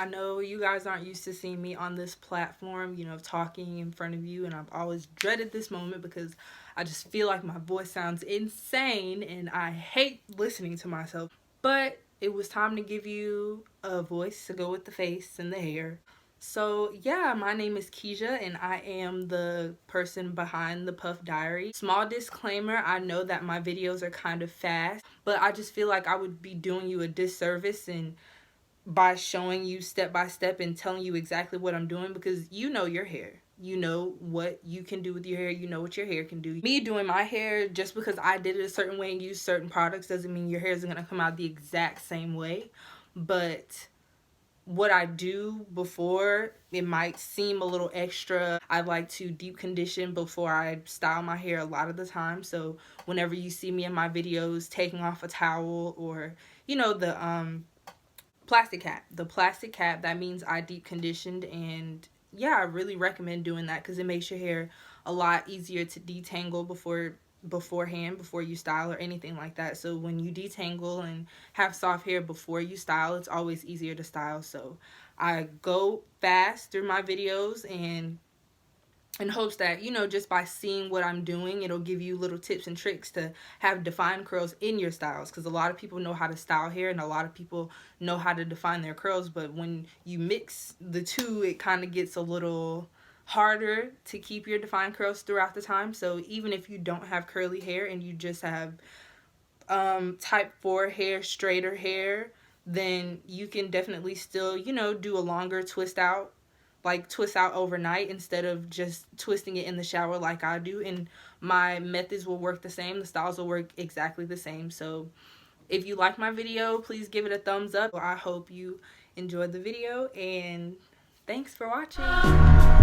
I know you guys aren't used to seeing me on this platform, you know, talking in front of you, and I've always dreaded this moment because I just feel like my voice sounds insane and I hate listening to myself. But it was time to give you a voice to go with the face and the hair. So yeah, my name is Keisha and I am the person behind the Puff Diary. Small disclaimer, I know that my videos are kind of fast, but I just feel like I would be doing you a disservice and by showing you step by step and telling you exactly what I'm doing, because you know your hair. You know what you can do with your hair. You know what your hair can do. Me doing my hair, just because I did it a certain way and used certain products, doesn't mean your hair is going to come out the exact same way. But what I do before, it might seem a little extra. I like to deep condition before I style my hair a lot of the time. So whenever you see me in my videos taking off a towel, or you know, the plastic cap, that means I deep conditioned. And yeah, I really recommend doing that because it makes your hair a lot easier to detangle beforehand, before you style or anything like that. So when you detangle and have soft hair before you style, it's always easier to style. So I go fast through my videos and in hopes that, you know, just by seeing what I'm doing, it'll give you little tips and tricks to have defined curls in your styles, because a lot of people know how to style hair and a lot of people know how to define their curls, but when you mix the two, it kind of gets a little harder to keep your defined curls throughout the time. So even if you don't have curly hair and you just have type 4 hair, straighter hair, then you can definitely still, you know, do a longer twist out, like twist out overnight instead of just twisting it in the shower like I do. And my methods will work the same. The styles will work exactly the same. So if you like my video, please give it a thumbs up. I hope you enjoyed the video and thanks for watching.